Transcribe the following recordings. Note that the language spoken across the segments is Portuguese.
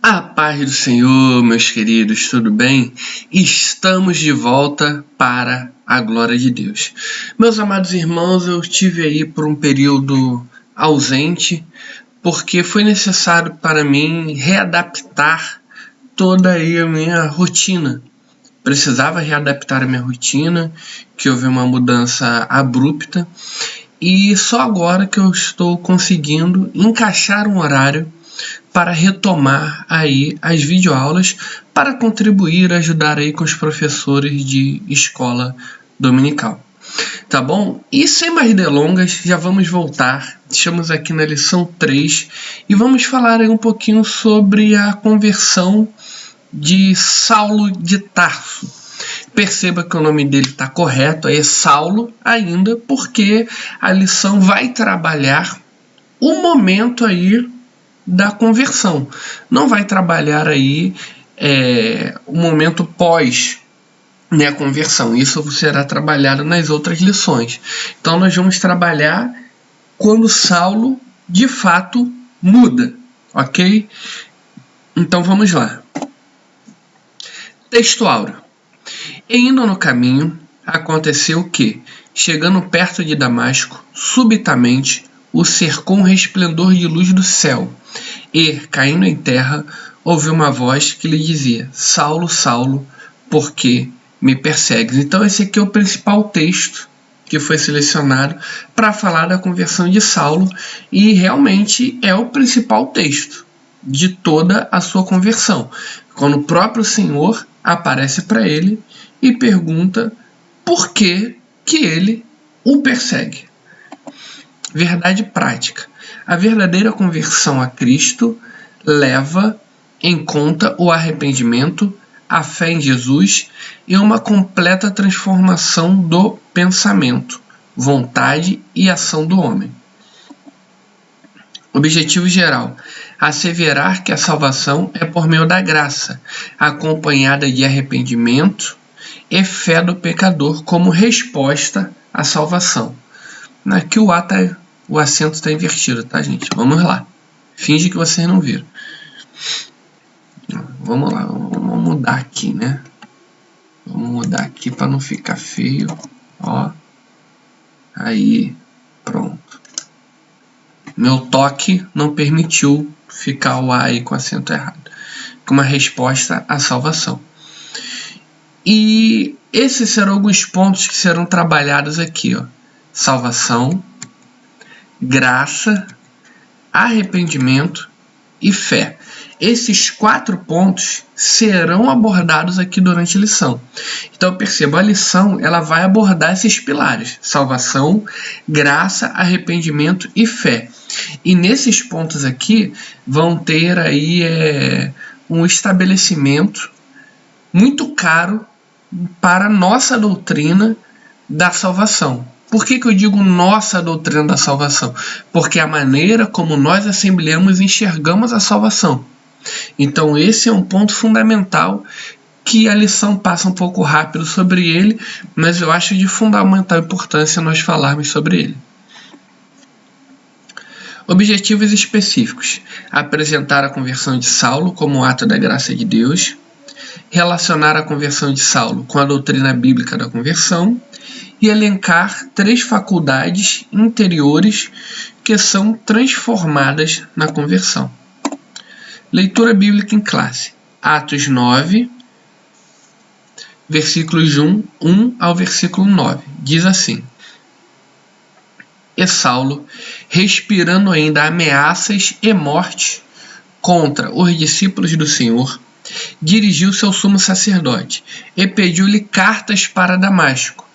A paz do Senhor, meus queridos, tudo bem? Estamos de volta para a glória de Deus. Meus amados irmãos, eu estive aí por um período ausente, porque foi necessário para mim readaptar toda aí a minha rotina. Precisava readaptar a minha rotina, que houve uma mudança abrupta, e só agora que eu estou conseguindo encaixar um horário para retomar aí as videoaulas, para contribuir, ajudar aí com os professores de escola dominical. Tá bom? E sem mais delongas, já vamos voltar. Estamos aqui na lição 3 e vamos falar aí um pouquinho sobre a conversão de Saulo de Tarso. Perceba que o nome dele está correto, é Saulo ainda, porque a lição vai trabalhar o momento aí da conversão. Não vai trabalhar aí o momento pós a conversão. Isso será trabalhado nas outras lições. Então nós vamos trabalhar quando Saulo de fato muda, ok? Então vamos lá. Texto áureo. E indo no caminho, aconteceu que, chegando perto de Damasco, subitamente o cercou um resplendor de luz do céu, e, caindo em terra, ouviu uma voz que lhe dizia: Saulo, Saulo, por que me persegues? Então esse aqui é o principal texto que foi selecionado para falar da conversão de Saulo, e realmente é o principal texto de toda a sua conversão, quando o próprio Senhor aparece para ele e pergunta por que ele o persegue. Verdade prática. A verdadeira conversão a Cristo leva em conta o arrependimento, a fé em Jesus e uma completa transformação do pensamento, vontade e ação do homem. Objetivo geral: asseverar que a salvação é por meio da graça, acompanhada de arrependimento e fé do pecador como resposta à salvação. Aqui o acento está invertido, tá, gente? Vamos lá. Finge que vocês não viram. Vamos lá, vamos mudar aqui, né? Vamos mudar aqui para não ficar feio. Ó. Aí, pronto. Meu toque não permitiu ficar o A aí com acento errado. Com uma resposta à salvação. E esses serão alguns pontos que serão trabalhados aqui, ó. Salvação, graça, arrependimento e fé. Esses 4 pontos serão abordados aqui durante a lição. Então perceba, a lição ela vai abordar esses pilares: salvação, graça, arrependimento e fé. E nesses pontos aqui vão ter aí um estabelecimento muito caro para a nossa doutrina da salvação. Por que eu digo nossa doutrina da salvação? Porque é a maneira como nós assembleamos e enxergamos a salvação. Então esse é um ponto fundamental que a lição passa um pouco rápido sobre ele, mas eu acho de fundamental importância nós falarmos sobre ele. Objetivos específicos: apresentar a conversão de Saulo como ato da graça de Deus, relacionar a conversão de Saulo com a doutrina bíblica da conversão e elencar 3 faculdades interiores que são transformadas na conversão. Leitura bíblica em classe. Atos 9, versículos 1 ao versículo 9. Diz assim: E Saulo, respirando ainda ameaças e morte contra os discípulos do Senhor, dirigiu-se ao sumo sacerdote e pediu-lhe cartas para Damasco,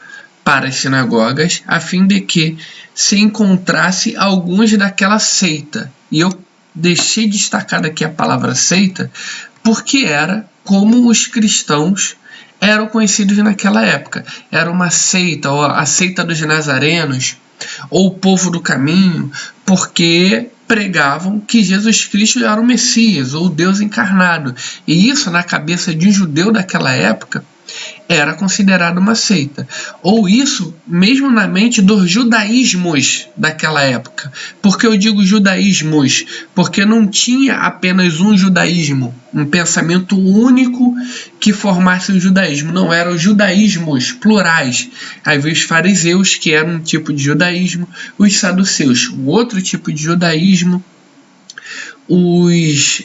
para as sinagogas, a fim de que se encontrasse alguns daquela seita. E eu deixei destacada aqui a palavra seita, porque era como os cristãos eram conhecidos naquela época. Era uma seita, ou a seita dos nazarenos, ou o povo do caminho, porque pregavam que Jesus Cristo era o Messias, ou o Deus encarnado. E isso, na cabeça de um judeu daquela época, era considerado uma seita. Ou isso mesmo na mente dos judaísmos daquela época. Por que eu digo judaísmos? Porque não tinha apenas um judaísmo, um pensamento único que formasse o judaísmo. Não, eram judaísmos plurais. Aí veio os fariseus, que eram um tipo de judaísmo, os saduceus, um outro tipo de judaísmo, os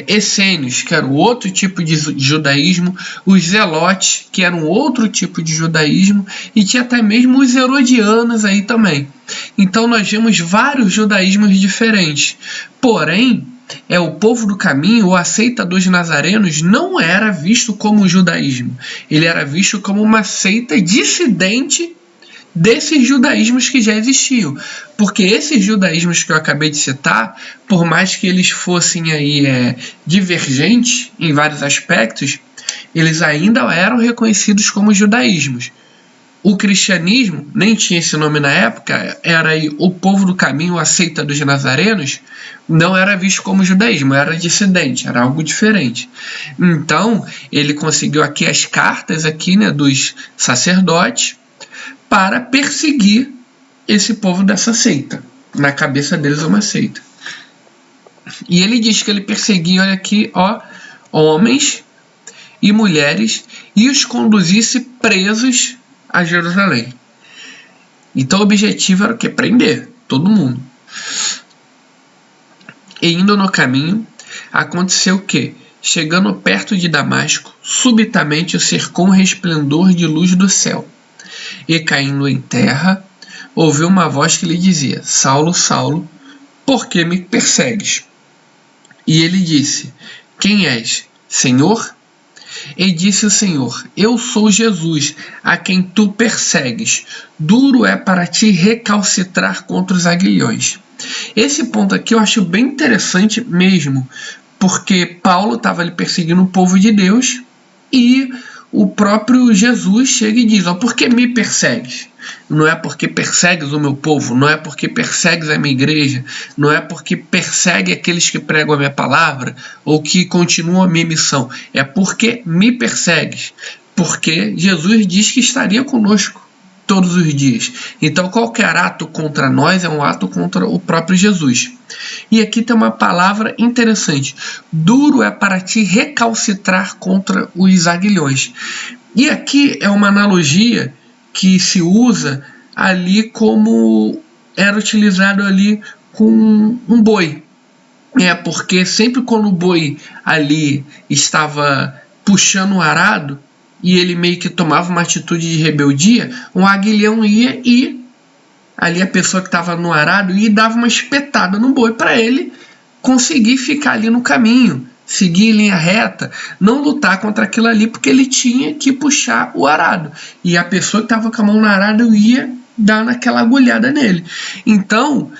essênios, que eram outro tipo de judaísmo, os zelotes, que eram outro tipo de judaísmo, e tinha até mesmo os herodianos aí também. Então nós vemos vários judaísmos diferentes. Porém, o povo do caminho, ou a seita dos nazarenos, não era visto como judaísmo. Ele era visto como uma seita dissidente desses judaísmos que já existiam. Porque esses judaísmos que eu acabei de citar, por mais que eles fossem aí, divergentes em vários aspectos, eles ainda eram reconhecidos como judaísmos. O cristianismo nem tinha esse nome na época, era aí o povo do caminho, a seita dos nazarenos, não era visto como judaísmo, era dissidente, era algo diferente. Então, ele conseguiu aqui as cartas aqui, dos sacerdotes, para perseguir esse povo dessa seita. Na cabeça deles é uma seita. E ele diz que ele perseguia, olha aqui, homens e mulheres, e os conduzisse presos a Jerusalém. Então o objetivo era o quê? Prender todo mundo. E indo no caminho, aconteceu o quê? Chegando perto de Damasco, subitamente o cercou um resplendor de luz do céu. E caindo em terra, ouviu uma voz que lhe dizia: Saulo, Saulo, por que me persegues? E ele disse: Quem és, Senhor? E disse o Senhor: Eu sou Jesus, a quem tu persegues. Duro é para ti recalcitrar contra os aguilhões. Esse ponto aqui eu acho bem interessante mesmo, porque Paulo estava ali perseguindo o povo de Deus e o próprio Jesus chega e diz: por que me persegues? Não é porque persegues o meu povo, não é porque persegues a minha igreja, não é porque persegue aqueles que pregam a minha palavra ou que continuam a minha missão. É porque me persegues. Porque Jesus diz que estaria conosco todos os dias. Então qualquer ato contra nós é um ato contra o próprio Jesus. E aqui tem uma palavra interessante: duro é para ti recalcitrar contra os aguilhões. E aqui é uma analogia que se usa ali como era utilizado ali com um boi. Porque sempre quando o boi ali estava puxando o arado, e ele meio que tomava uma atitude de rebeldia, um aguilhão ia e ali a pessoa que estava no arado ia e dava uma espetada no boi para ele conseguir ficar ali no caminho, seguir em linha reta, não lutar contra aquilo ali, porque ele tinha que puxar o arado. E a pessoa que estava com a mão no arado ia dar naquela agulhada nele. Então,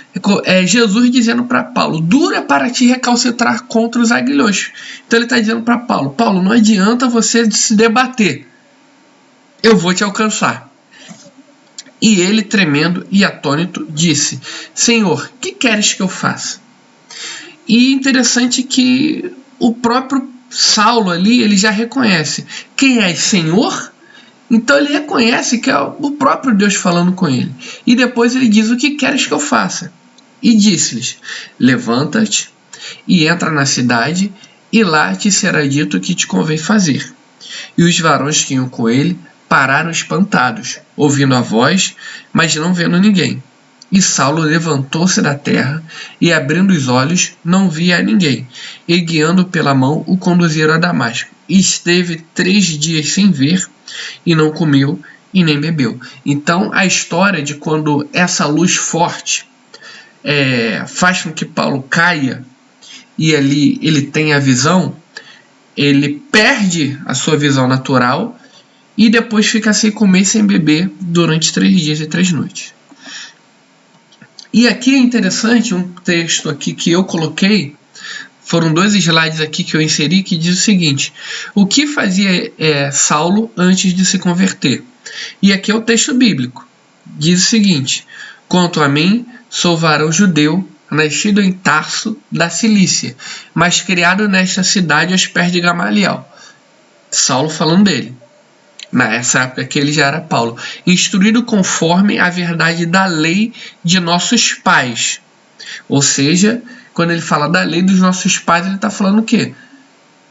Jesus dizendo para Paulo: duro é para ti recalcitrar contra os aguilhões. Então ele está dizendo para Paulo: Paulo, não adianta você se debater, eu vou te alcançar. E ele, tremendo e atônito, disse: Senhor, que queres que eu faça? E interessante que o próprio Saulo ali, ele já reconhece: quem é, Senhor? Então ele reconhece que é o próprio Deus falando com ele. E depois ele diz: o que queres que eu faça? E disse-lhes: levanta-te e entra na cidade, e lá te será dito o que te convém fazer. E os varões que iam com ele pararam espantados, ouvindo a voz, mas não vendo ninguém. E Saulo levantou-se da terra, e abrindo os olhos, não via a ninguém, e guiando pela mão, o conduziram a Damasco. E esteve 3 dias sem ver, e não comeu e nem bebeu. Então a história de quando essa luz forte faz com que Paulo caia, e ali ele tem a visão, ele perde a sua visão natural, e depois fica sem comer e sem beber durante 3 dias e 3 noites. E aqui é interessante um texto aqui que eu coloquei, foram 2 slides aqui que eu inseri, que diz o seguinte: o que fazia Saulo antes de se converter? E aqui é o texto bíblico. Diz o seguinte: quanto a mim, sou varão judeu, nascido em Tarso, da Cilícia, mas criado nesta cidade aos pés de Gamaliel. Saulo falando dele. nessa época que ele já era Paulo, instruído conforme a verdade da lei de nossos pais. Ou seja, quando ele fala da lei dos nossos pais, ele está falando o quê?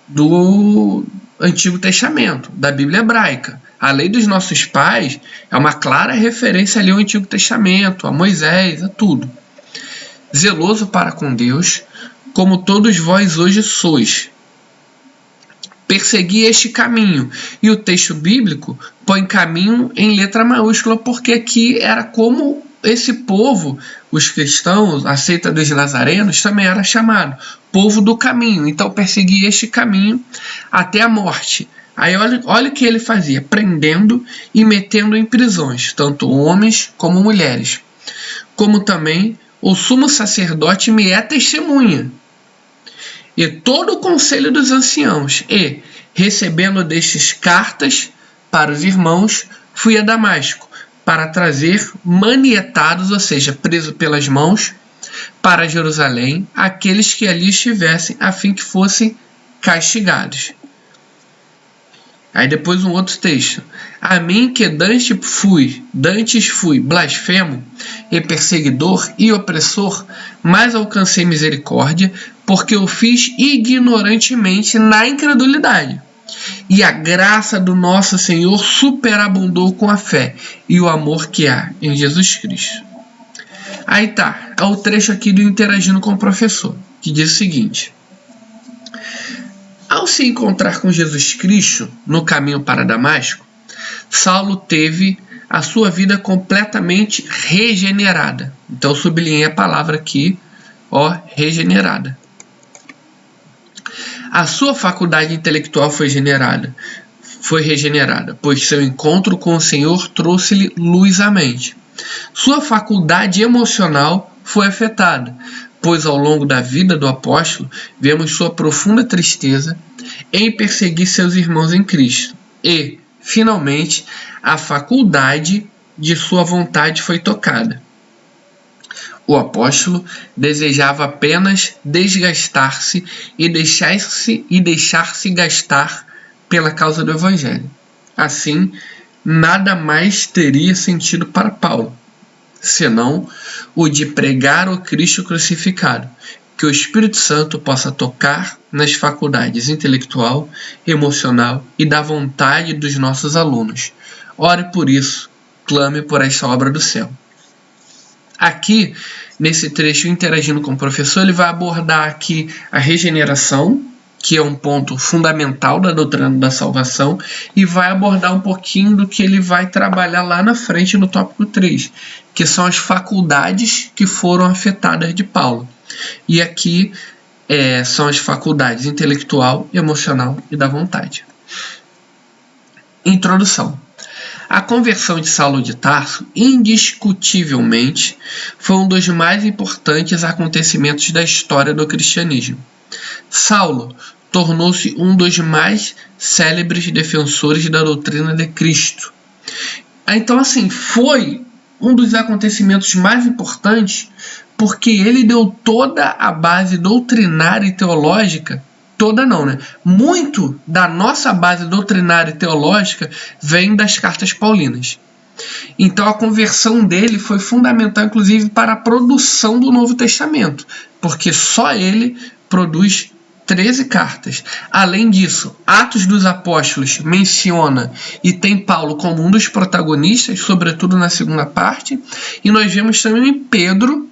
Do Antigo Testamento, da Bíblia hebraica. A lei dos nossos pais é uma clara referência ali ao Antigo Testamento, a Moisés, a tudo. Zeloso para com Deus, como todos vós hoje sois. Persegui este caminho. E o texto bíblico põe caminho em letra maiúscula, porque aqui era como esse povo, os cristãos, a seita dos nazarenos, também era chamado povo do caminho. Então persegui este caminho até a morte. Aí olha o que ele fazia, prendendo e metendo em prisões, tanto homens como mulheres. Como também o sumo sacerdote me é testemunha. E todo o conselho dos anciãos, e, recebendo destes cartas para os irmãos, fui a Damasco, para trazer manietados, ou seja, preso pelas mãos, para Jerusalém, aqueles que ali estivessem, a fim que fossem castigados. Aí depois um outro texto. A mim que dantes fui blasfemo e perseguidor e opressor, mas alcancei misericórdia, porque eu fiz ignorantemente na incredulidade. E a graça do nosso Senhor superabundou com a fé e o amor que há em Jesus Cristo. Aí tá, é o trecho aqui do Interagindo com o Professor, que diz o seguinte. Ao se encontrar com Jesus Cristo no caminho para Damasco, Saulo teve a sua vida completamente regenerada. Então sublinhei a palavra aqui, regenerada. A sua faculdade intelectual foi regenerada, pois seu encontro com o Senhor trouxe-lhe luz à mente. Sua faculdade emocional foi afetada, pois ao longo da vida do apóstolo vemos sua profunda tristeza em perseguir seus irmãos em Cristo. E, finalmente, a faculdade de sua vontade foi tocada. O apóstolo desejava apenas desgastar-se e deixar-se gastar pela causa do Evangelho. Assim, nada mais teria sentido para Paulo, senão o de pregar o Cristo crucificado. Que o Espírito Santo possa tocar nas faculdades intelectual, emocional e da vontade dos nossos alunos. Ore por isso, clame por esta obra do céu. Aqui, nesse trecho Interagindo com o Professor, ele vai abordar aqui a regeneração, que é um ponto fundamental da doutrina da salvação, e vai abordar um pouquinho do que ele vai trabalhar lá na frente no tópico 3, que são as faculdades que foram afetadas de Paulo. E aqui são as faculdades intelectual, emocional e da vontade. Introdução. A conversão de Saulo de Tarso, indiscutivelmente, foi um dos mais importantes acontecimentos da história do cristianismo. Saulo tornou-se um dos mais célebres defensores da doutrina de Cristo. Então, assim, foi um dos acontecimentos mais importantes porque ele deu toda a base doutrinária e teológica, toda não, né? Muito da nossa base doutrinária e teológica vem das cartas paulinas. Então a conversão dele foi fundamental, inclusive, para a produção do Novo Testamento, porque só ele produz 13 cartas. Além disso, Atos dos Apóstolos menciona e tem Paulo como um dos protagonistas, sobretudo na segunda parte, e nós vemos também Pedro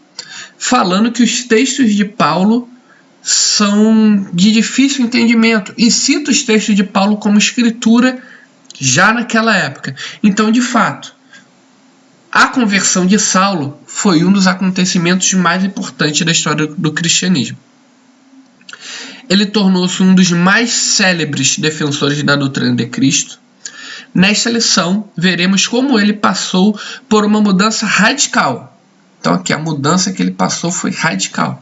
falando que os textos de Paulo são de difícil entendimento e cita os textos de Paulo como escritura já naquela época. Então, de fato, a conversão de Saulo foi um dos acontecimentos mais importantes da história do cristianismo. Ele tornou-se um dos mais célebres defensores da doutrina de Cristo. Nesta lição, veremos como ele passou por uma mudança radical. Então, aqui a mudança que ele passou foi radical,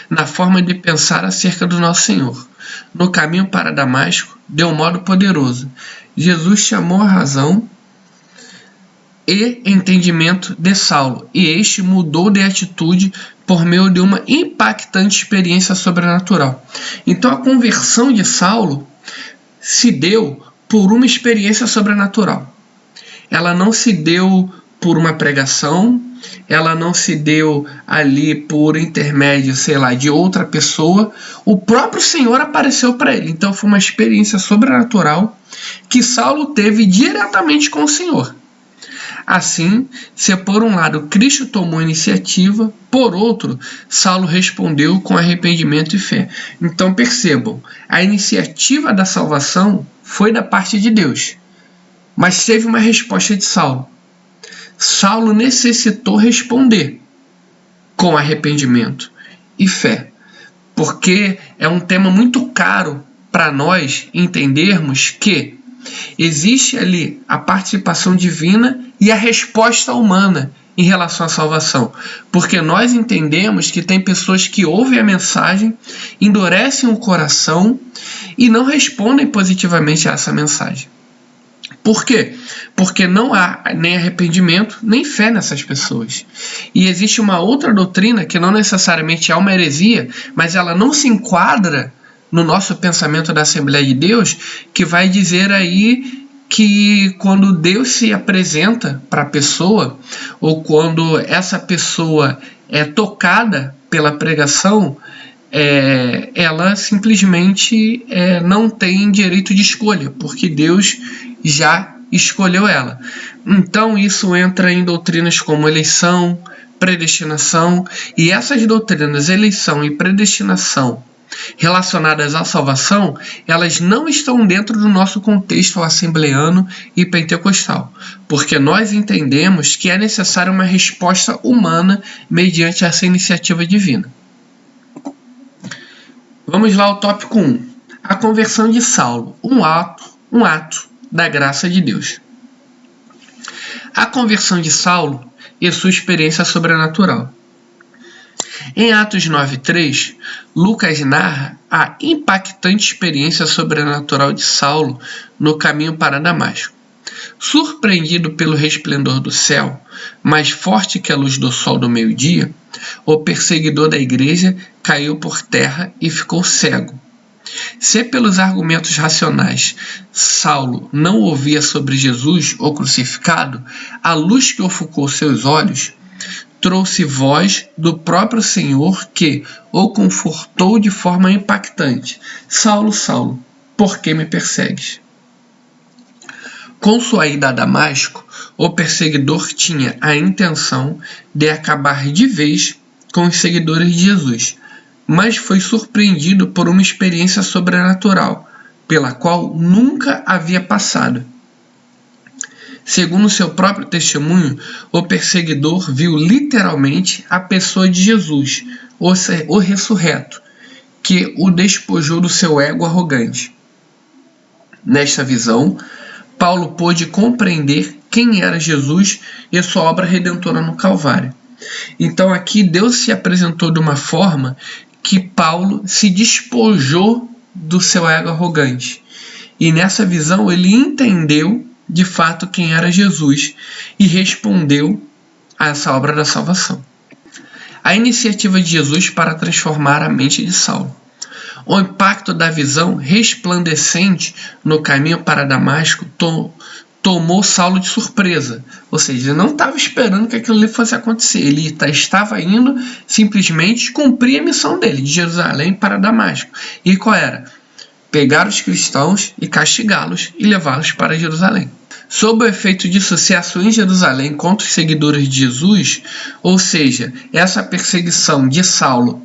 na forma de pensar acerca do nosso Senhor. No caminho para Damasco, de um modo poderoso, Jesus chamou a razão e entendimento de Saulo, e este mudou de atitude por meio de uma impactante experiência sobrenatural. Então, a conversão de Saulo se deu por uma experiência sobrenatural. Ela não se deu por uma pregação, ela não se deu ali por intermédio, de outra pessoa. O próprio Senhor apareceu para ele. Então foi uma experiência sobrenatural que Saulo teve diretamente com o Senhor. Assim, se por um lado Cristo tomou a iniciativa, por outro, Saulo respondeu com arrependimento e fé. Então percebam, a iniciativa da salvação foi da parte de Deus, mas teve uma resposta de Saulo. Saulo necessitou responder com arrependimento e fé, porque é um tema muito caro para nós entendermos que existe ali a participação divina e a resposta humana em relação à salvação, porque nós entendemos que tem pessoas que ouvem a mensagem, endurecem o coração e não respondem positivamente a essa mensagem. Por quê? Porque não há nem arrependimento, nem fé nessas pessoas. E existe uma outra doutrina que não necessariamente é uma heresia, mas ela não se enquadra no nosso pensamento da Assembleia de Deus, que vai dizer aí que quando Deus se apresenta para a pessoa, ou quando essa pessoa é tocada pela pregação, ela simplesmente não tem direito de escolha, porque Deus já escolheu ela. Então isso entra em doutrinas como eleição, predestinação, e essas doutrinas, eleição e predestinação, relacionadas à salvação, elas não estão dentro do nosso contexto assembleano e pentecostal, porque nós entendemos que é necessária uma resposta humana mediante essa iniciativa divina. Vamos lá ao tópico 1. A conversão de Saulo, um ato da graça de Deus. A conversão de Saulo e sua experiência sobrenatural. Em Atos 9:3, Lucas narra a impactante experiência sobrenatural de Saulo no caminho para Damasco. Surpreendido pelo resplendor do céu, mais forte que a luz do sol do meio-dia, o perseguidor da igreja caiu por terra e ficou cego. Se pelos argumentos racionais Saulo não ouvia sobre Jesus, o crucificado, a luz que ofuscou seus olhos trouxe voz do próprio Senhor que o confortou de forma impactante. Saulo, Saulo, por que me persegues? Com sua ida a Damasco, o perseguidor tinha a intenção de acabar de vez com os seguidores de Jesus, mas foi surpreendido por uma experiência sobrenatural, pela qual nunca havia passado. Segundo seu próprio testemunho, o perseguidor viu literalmente a pessoa de Jesus, o ressurreto, que o despojou do seu ego arrogante. Nesta visão, Paulo pôde compreender quem era Jesus e sua obra redentora no Calvário. Então aqui Deus se apresentou de uma forma que Paulo se despojou do seu ego arrogante. E nessa visão ele entendeu de fato quem era Jesus e respondeu a essa obra da salvação. A iniciativa de Jesus para transformar a mente de Saulo. O impacto da visão resplandecente no caminho para Damasco tomou Saulo de surpresa. Ou seja, ele não estava esperando que aquilo ali fosse acontecer. Ele estava indo simplesmente cumprir a missão dele, de Jerusalém para Damasco. E qual era? Pegar os cristãos e castigá-los e levá-los para Jerusalém. Sob o efeito de sucesso em Jerusalém contra os seguidores de Jesus, ou seja, essa perseguição de Saulo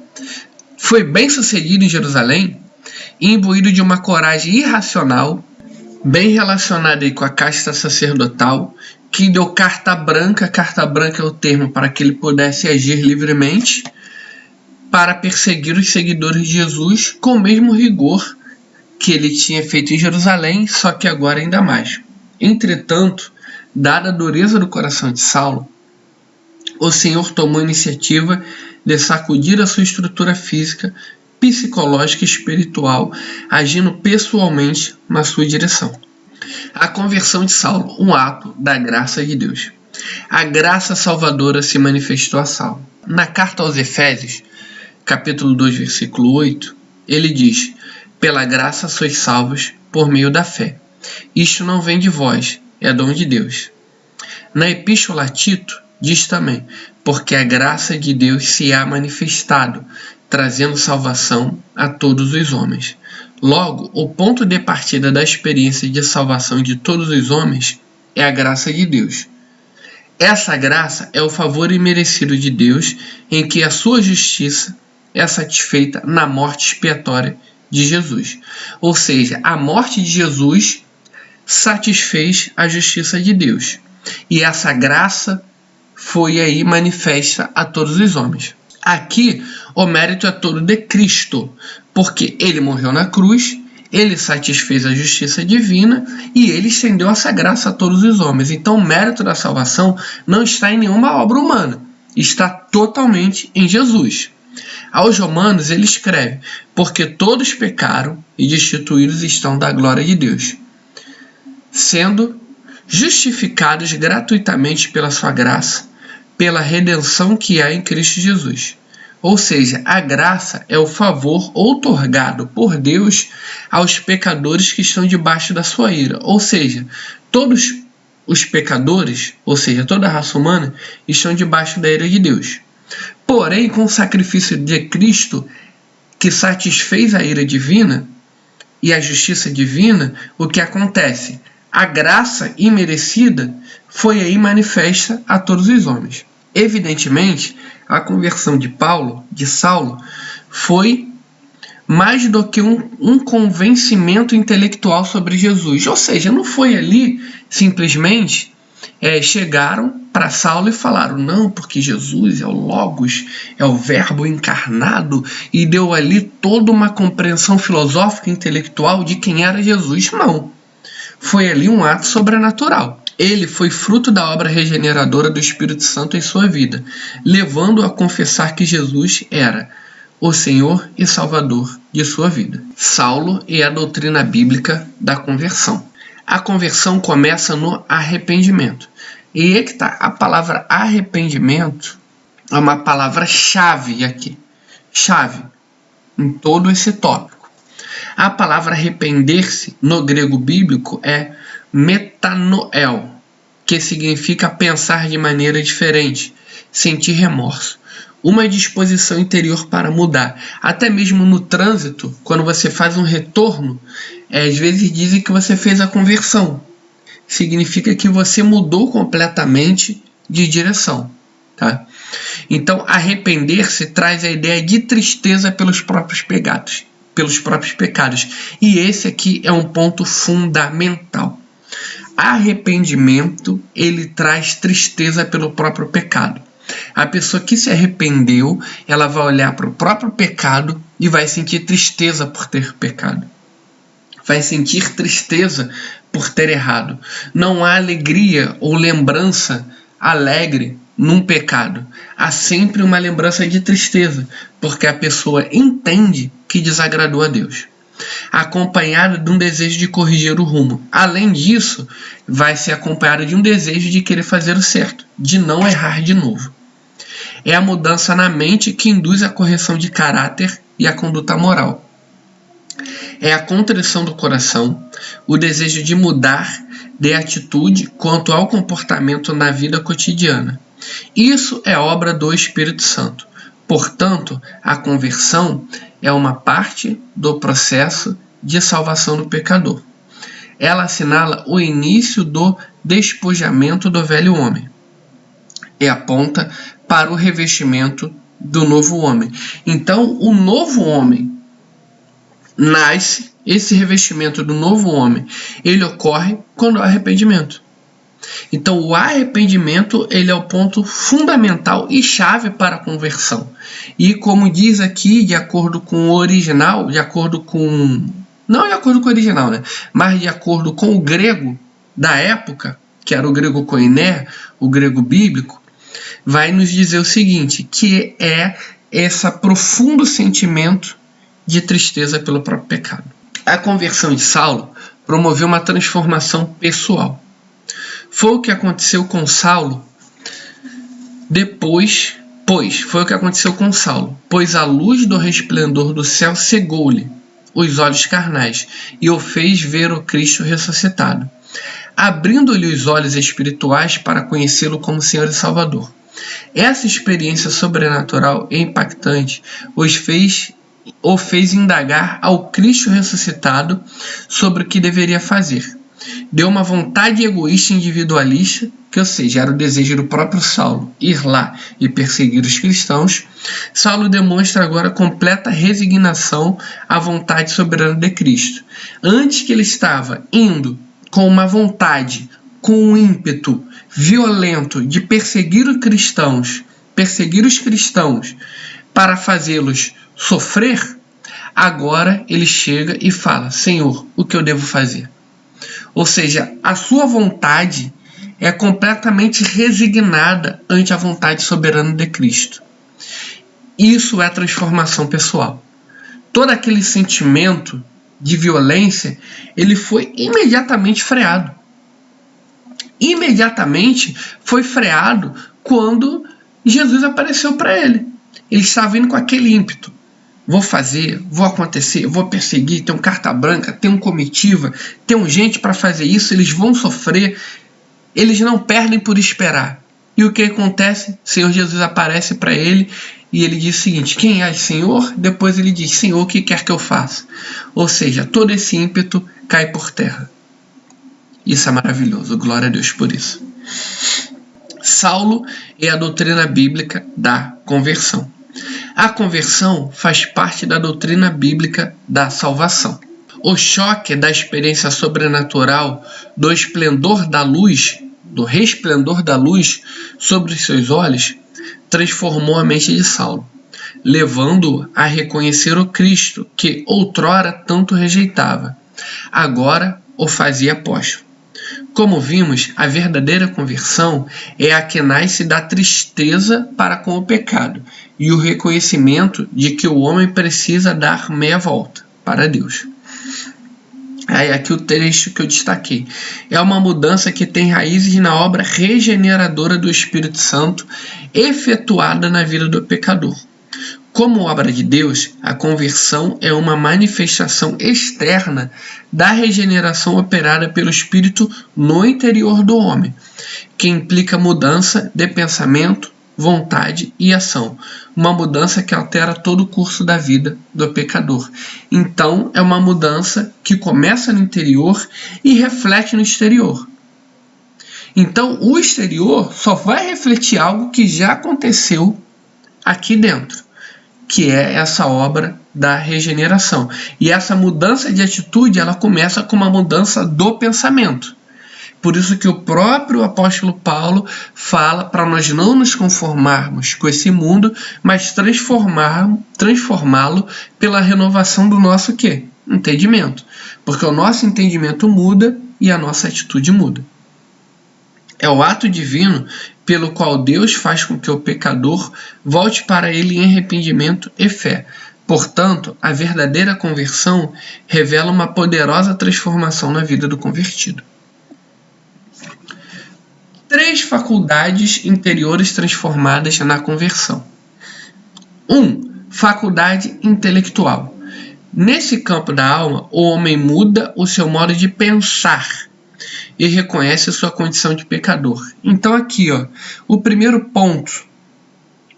foi bem sucedida em Jerusalém, imbuído de uma coragem irracional, bem relacionada aí com a casta sacerdotal, que deu carta branca é o termo para que ele pudesse agir livremente, para perseguir os seguidores de Jesus com o mesmo rigor que ele tinha feito em Jerusalém, só que agora em Damasco. Entretanto, dada a dureza do coração de Saulo, o Senhor tomou a iniciativa de sacudir a sua estrutura física, psicológica e espiritual, agindo pessoalmente na sua direção. A conversão de Saulo, um ato da graça de Deus. A graça salvadora se manifestou a Saulo. Na carta aos Efésios, capítulo 2, versículo 8, ele diz: pela graça sois salvos por meio da fé. Isto não vem de vós, é dom de Deus. Na Epístola a Tito, diz também, porque a graça de Deus se há manifestado, trazendo salvação a todos os homens. Logo, o ponto de partida da experiência de salvação de todos os homens é a graça de Deus. Essa graça é o favor imerecido de Deus, em que a sua justiça é satisfeita na morte expiatória de Jesus. Ou seja, a morte de Jesus satisfez a justiça de Deus. E essa graça foi aí manifesta a todos os homens. Aqui, o mérito é todo de Cristo, porque ele morreu na cruz, ele satisfez a justiça divina e ele estendeu essa graça a todos os homens. Então, o mérito da salvação não está em nenhuma obra humana, está totalmente em Jesus. Aos Romanos, ele escreve, porque todos pecaram e destituídos estão da glória de Deus, sendo justificados gratuitamente pela sua graça, pela redenção que há em Cristo Jesus. Ou seja, a graça é o favor outorgado por Deus aos pecadores que estão debaixo da sua ira. Ou seja, todos os pecadores, ou seja, toda a raça humana, estão debaixo da ira de Deus. Porém, com o sacrifício de Cristo, que satisfez a ira divina e a justiça divina, o que acontece? A graça imerecida foi aí manifesta a todos os homens. Evidentemente, a conversão de Saulo, foi mais do que um convencimento intelectual sobre Jesus. Ou seja, não foi ali simplesmente chegaram para Saulo e falaram, não, porque Jesus é o Logos, é o Verbo encarnado, e deu ali toda uma compreensão filosófica e intelectual de quem era Jesus. Não. Foi ali um ato sobrenatural. Ele foi fruto da obra regeneradora do Espírito Santo em sua vida, levando-o a confessar que Jesus era o Senhor e Salvador de sua vida. Saulo e a doutrina bíblica da conversão. A conversão começa no arrependimento. E é que tá, a palavra arrependimento é uma palavra-chave aqui. Chave em todo esse tópico. A palavra arrepender-se no grego bíblico é metanoel, que significa pensar de maneira diferente, sentir remorso, uma disposição interior para mudar. Até mesmo no trânsito, quando você faz um retorno, às vezes dizem que você fez a conversão. Significa que você mudou completamente de direção. Tá? Então, arrepender-se traz a ideia de tristeza pelos próprios pecados. E esse aqui é um ponto fundamental. Arrependimento, ele traz tristeza pelo próprio pecado. A pessoa que se arrependeu, ela vai olhar para o próprio pecado e vai sentir tristeza por ter pecado. Vai sentir tristeza por ter errado. Não há alegria ou lembrança alegre num pecado. Há sempre uma lembrança de tristeza, porque a pessoa entende que desagradou a Deus, acompanhado de um desejo de corrigir o rumo. Além disso, vai ser acompanhado de um desejo de querer fazer o certo, de não errar de novo. É a mudança na mente que induz a correção de caráter e a conduta moral. É a contrição do coração, o desejo de mudar de atitude quanto ao comportamento na vida cotidiana. Isso é obra do Espírito Santo. Portanto, a conversão é uma parte do processo de salvação do pecador. Ela assinala o início do despojamento do velho homem e aponta para o revestimento do novo homem. Então, o novo homem nasce, esse revestimento do novo homem, ele ocorre quando há arrependimento. Então, o arrependimento, ele é o ponto fundamental e chave para a conversão. E como diz aqui, de acordo com o original, não de acordo com o original, né? Mas de acordo com o grego da época, que era o grego koiné, o grego bíblico, vai nos dizer o seguinte, que é esse profundo sentimento de tristeza pelo próprio pecado. A conversão de Saulo promoveu uma transformação pessoal. Foi o que aconteceu com Saulo pois a luz do resplendor do céu cegou-lhe, os olhos carnais e o fez ver o Cristo ressuscitado, abrindo-lhe os olhos espirituais para conhecê-lo como Senhor e Salvador. Essa experiência sobrenatural e impactante o fez indagar ao Cristo ressuscitado sobre o que deveria fazer. Deu uma vontade egoísta e individualista, que, ou seja, era o desejo do próprio Saulo ir lá e perseguir os cristãos. Saulo demonstra agora completa resignação à vontade soberana de Cristo. Antes que ele estava indo com uma vontade, com um ímpeto violento de perseguir os cristãos para fazê-los sofrer, agora ele chega e fala: Senhor, o que eu devo fazer? Ou seja, a sua vontade é completamente resignada ante a vontade soberana de Cristo. Isso é transformação pessoal. Todo aquele sentimento de violência, ele foi imediatamente freado. Imediatamente foi freado quando Jesus apareceu para ele. Ele estava indo com aquele ímpeto. Vou fazer, vou acontecer, vou perseguir, tem um carta branca, tem um comitiva, tem gente para fazer isso, eles vão sofrer, eles não perdem por esperar. E o que acontece? O Senhor Jesus aparece para ele e ele diz o seguinte: quem és, Senhor? Depois ele diz: Senhor, o que quer que eu faça? Ou seja, todo esse ímpeto cai por terra. Isso é maravilhoso, glória a Deus por isso. Saulo é a doutrina bíblica da conversão. A conversão faz parte da doutrina bíblica da salvação. O choque da experiência sobrenatural do esplendor da luz, do resplendor da luz sobre os seus olhos, transformou a mente de Saulo, levando-o a reconhecer o Cristo que outrora tanto rejeitava. Agora o fazia apóstolo. Como vimos, a verdadeira conversão é a que nasce da tristeza para com o pecado e o reconhecimento de que o homem precisa dar meia volta para Deus. Aí aqui o trecho que eu destaquei. É uma mudança que tem raízes na obra regeneradora do Espírito Santo efetuada na vida do pecador. Como obra de Deus, a conversão é uma manifestação externa da regeneração operada pelo Espírito no interior do homem, que implica mudança de pensamento, vontade e ação. Uma mudança que altera todo o curso da vida do pecador. Então, é uma mudança que começa no interior e reflete no exterior. Então, o exterior só vai refletir algo que já aconteceu aqui dentro, que é essa obra da regeneração. E essa mudança de atitude, ela começa com uma mudança do pensamento. Por isso que o próprio apóstolo Paulo fala para nós não nos conformarmos com esse mundo, mas transformá-lo pela renovação do nosso quê? Entendimento. Porque o nosso entendimento muda e a nossa atitude muda. É o ato divino pelo qual Deus faz com que o pecador volte para ele em arrependimento e fé. Portanto, a verdadeira conversão revela uma poderosa transformação na vida do convertido. 3 faculdades interiores transformadas na conversão. 1. Faculdade intelectual. Nesse campo da alma, o homem muda o seu modo de pensar e reconhece sua condição de pecador. Então aqui, o primeiro ponto,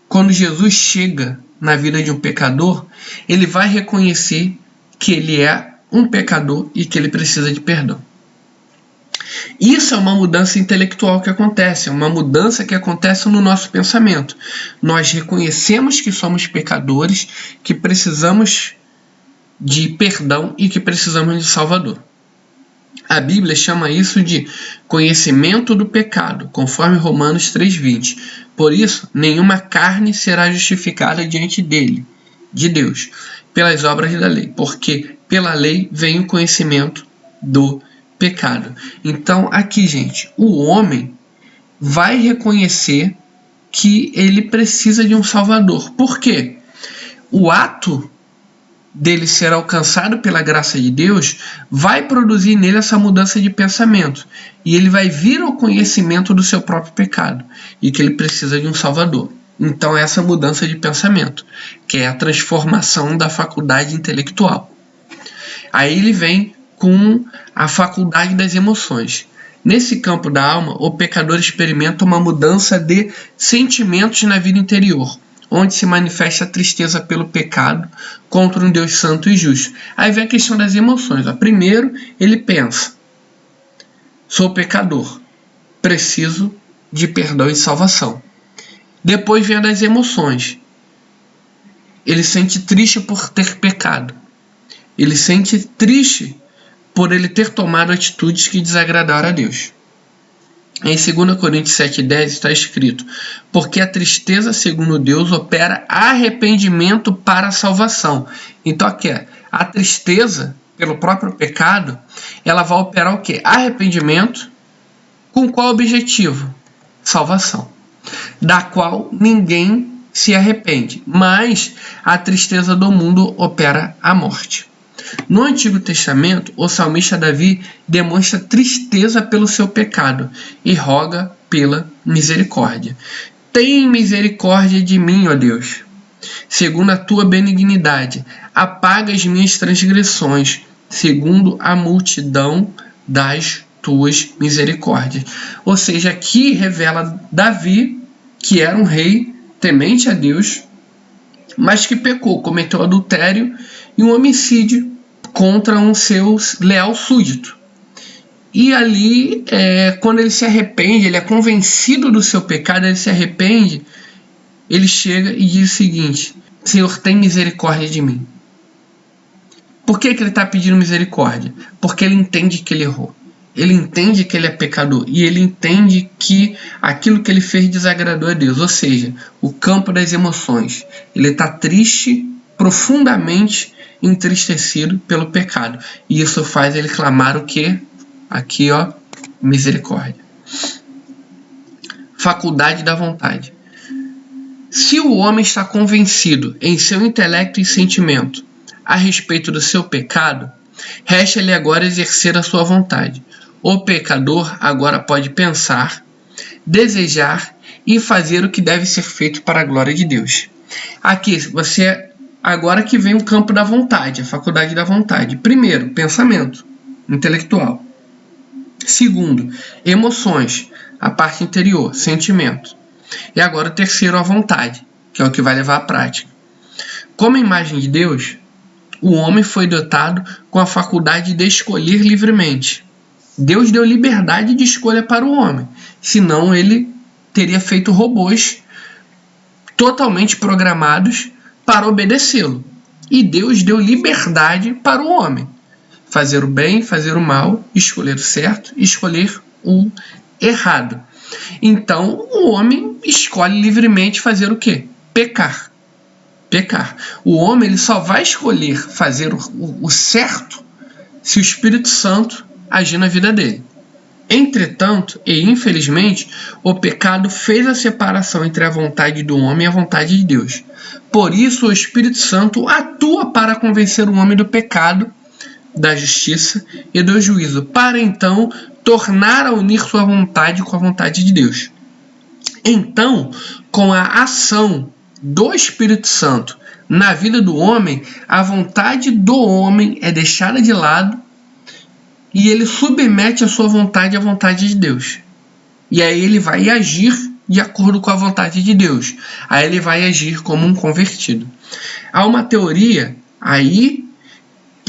quando Jesus chega na vida de um pecador, ele vai reconhecer que ele é um pecador e que ele precisa de perdão. Isso é uma mudança intelectual que acontece, é uma mudança que acontece no nosso pensamento. Nós reconhecemos que somos pecadores, que precisamos de perdão e que precisamos de Salvador. A Bíblia chama isso de conhecimento do pecado, conforme Romanos 3,20. Por isso, nenhuma carne será justificada diante dele, de Deus, pelas obras da lei, porque pela lei vem o conhecimento do pecado. Então, aqui, gente, o homem vai reconhecer que ele precisa de um Salvador. Por quê? O ato dele ser alcançado pela graça de Deus vai produzir nele essa mudança de pensamento. E ele vai vir ao conhecimento do seu próprio pecado e que ele precisa de um Salvador. Então, essa mudança de pensamento, que é a transformação da faculdade intelectual. Aí ele vem com a faculdade das emoções. Nesse campo da alma, o pecador experimenta uma mudança de sentimentos na vida interior, onde se manifesta a tristeza pelo pecado contra um Deus santo e justo. Aí vem a questão das emoções. Primeiro, ele pensa: sou pecador, preciso de perdão e salvação. Depois vem a das emoções. Ele sente triste por ter pecado. Ele sente triste por ele ter tomado atitudes que desagradaram a Deus. Em 2 Coríntios 7,10 está escrito: porque a tristeza, segundo Deus, opera arrependimento para a salvação. Então aqui, a tristeza pelo próprio pecado, ela vai operar o quê? Arrependimento. Com qual objetivo? Salvação. Da qual ninguém se arrepende, mas a tristeza do mundo opera a morte. No Antigo Testamento, o salmista Davi demonstra tristeza pelo seu pecado e roga pela misericórdia. Tem misericórdia de mim, ó Deus, segundo a tua benignidade. Apaga as minhas transgressões, segundo a multidão das tuas misericórdias. Ou seja, aqui revela Davi, que era um rei temente a Deus, mas que pecou, cometeu adultério e um homicídio contra um seu leal súdito. E ali, quando ele se arrepende, ele é convencido do seu pecado, ele se arrepende, ele chega e diz o seguinte: Senhor, tem misericórdia de mim. Por que ele está pedindo misericórdia? Porque ele entende que ele errou. Ele entende que ele é pecador e ele entende que aquilo que ele fez desagradou a Deus. Ou seja, o campo das emoções. Ele está triste, profundamente entristecido pelo pecado. E isso faz ele clamar o quê? Aqui, misericórdia. Faculdade da vontade. Se o homem está convencido em seu intelecto e sentimento a respeito do seu pecado, resta-lhe agora exercer a sua vontade. O pecador agora pode pensar, desejar e fazer o que deve ser feito para a glória de Deus. Aqui, agora que vem o campo da vontade, a faculdade da vontade. Primeiro, pensamento intelectual. Segundo, emoções, a parte interior, sentimento. E agora o terceiro, a vontade, que é o que vai levar à prática. Como imagem de Deus, o homem foi dotado com a faculdade de escolher livremente. Deus deu liberdade de escolha para o homem, senão ele teria feito robôs totalmente programados para obedecê-lo. E Deus deu liberdade para o homem fazer o bem, fazer o mal, escolher o certo, escolher o errado. Então o homem escolhe livremente fazer o quê? Pecar. O homem ele só vai escolher fazer o certo se o Espírito Santo agir na vida dele. Entretanto, e infelizmente, o pecado fez a separação entre a vontade do homem e a vontade de Deus. Por isso, o Espírito Santo atua para convencer o homem do pecado, da justiça e do juízo, para então tornar a unir sua vontade com a vontade de Deus. Então, com a ação do Espírito Santo na vida do homem, a vontade do homem é deixada de lado e ele submete a sua vontade à vontade de Deus. E aí ele vai agir de acordo com a vontade de Deus. Aí ele vai agir como um convertido. Há uma teoria, aí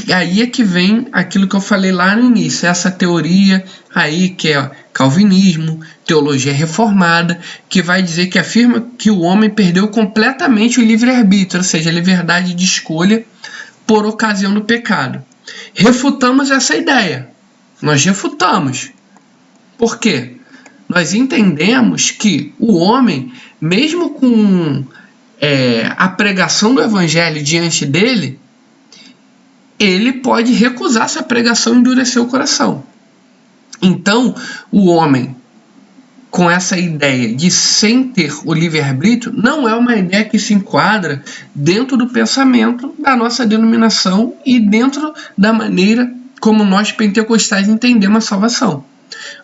é que vem aquilo que eu falei lá no início. Essa teoria aí que é calvinismo, teologia reformada, que vai dizer que afirma que o homem perdeu completamente o livre-arbítrio, ou seja, a liberdade de escolha por ocasião do pecado. Refutamos essa ideia. Nós refutamos. Por quê? Nós entendemos que o homem, mesmo com a pregação do evangelho diante dele, ele pode recusar essa pregação e endurecer o coração. Então, o homem, com essa ideia de sem ter o livre-arbítrio, não é uma ideia que se enquadra dentro do pensamento da nossa denominação e dentro da maneira como nós pentecostais entendemos a salvação.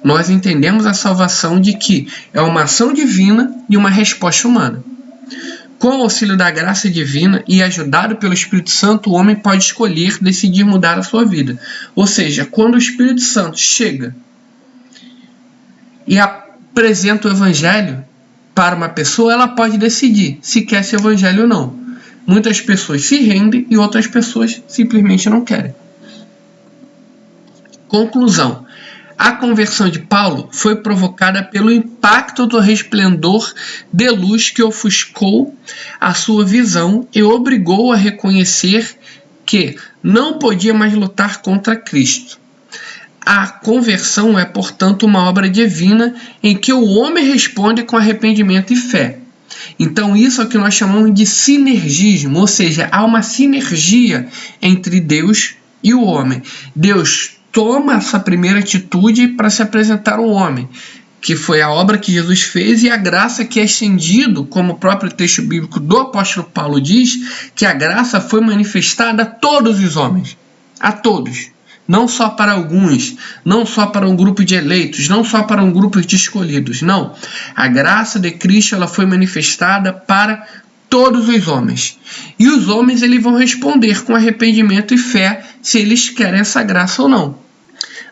Nós entendemos a salvação de que é uma ação divina e uma resposta humana. Com o auxílio da graça divina e ajudado pelo Espírito Santo, o homem pode escolher decidir mudar a sua vida. Ou seja, quando o Espírito Santo chega e apresenta o Evangelho para uma pessoa, ela pode decidir se quer esse Evangelho ou não. Muitas pessoas se rendem e outras pessoas simplesmente não querem. Conclusão. A conversão de Paulo foi provocada pelo impacto do resplendor de luz que ofuscou a sua visão e obrigou a reconhecer que não podia mais lutar contra Cristo. A conversão é, portanto, uma obra divina em que o homem responde com arrependimento e fé. Então isso é o que nós chamamos de sinergismo, ou seja, há uma sinergia entre Deus e o homem. Deus toma essa primeira atitude para se apresentar ao homem, que foi a obra que Jesus fez, e a graça que é estendido, como o próprio texto bíblico do apóstolo Paulo diz, que a graça foi manifestada a todos os homens, a todos, não só para alguns, não só para um grupo de eleitos, não só para um grupo de escolhidos, não. A graça de Cristo ela foi manifestada para todos os homens. E os homens eles vão responder com arrependimento e fé se eles querem essa graça ou não.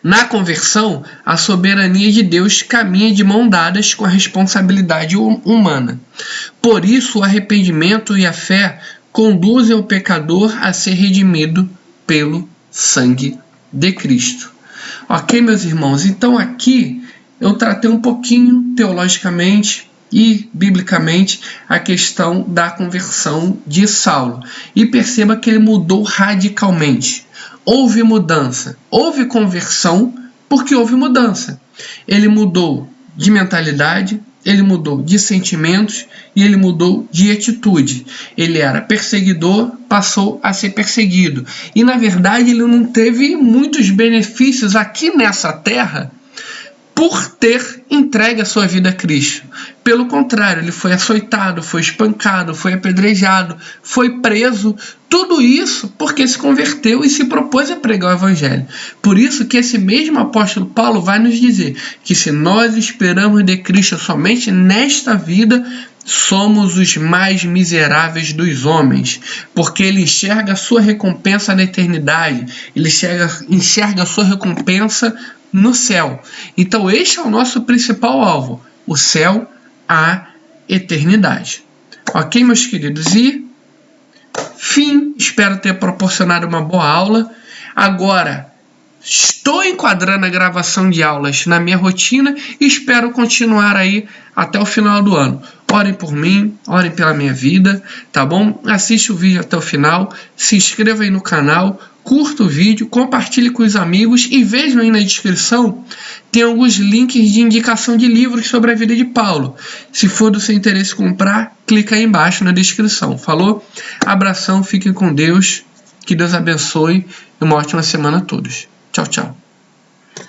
Na conversão, a soberania de Deus caminha de mão dadas com a responsabilidade humana. Por isso, o arrependimento e a fé conduzem o pecador a ser redimido pelo sangue de Cristo. Ok, meus irmãos? Então aqui eu tratei um pouquinho teologicamente e biblicamente a questão da conversão de Saulo. E perceba que ele mudou radicalmente. Houve mudança, houve conversão porque houve mudança. Ele mudou de mentalidade, ele mudou de sentimentos e ele mudou de atitude. Ele era perseguidor, passou a ser perseguido. E na verdade ele não teve muitos benefícios aqui nessa terra por ter entregue a sua vida a Cristo. Pelo contrário, ele foi açoitado, foi espancado, foi apedrejado, foi preso. Tudo isso porque se converteu e se propôs a pregar o Evangelho. Por isso que esse mesmo apóstolo Paulo vai nos dizer que se nós esperamos de Cristo somente nesta vida, somos os mais miseráveis dos homens, porque ele enxerga a sua recompensa na eternidade, ele enxerga a sua recompensa no céu. Então este é o nosso principal alvo, o céu, a eternidade. Ok, meus queridos? E fim, espero ter proporcionado uma boa aula. Agora, estou enquadrando a gravação de aulas na minha rotina e espero continuar aí até o final do ano. Orem por mim, orem pela minha vida, tá bom? Assiste o vídeo até o final, se inscreva aí no canal, curta o vídeo, compartilhe com os amigos e vejam aí na descrição, tem alguns links de indicação de livros sobre a vida de Paulo. Se for do seu interesse comprar, clica aí embaixo na descrição. Falou? Abração, fiquem com Deus, que Deus abençoe e uma ótima semana a todos. Tchau, tchau.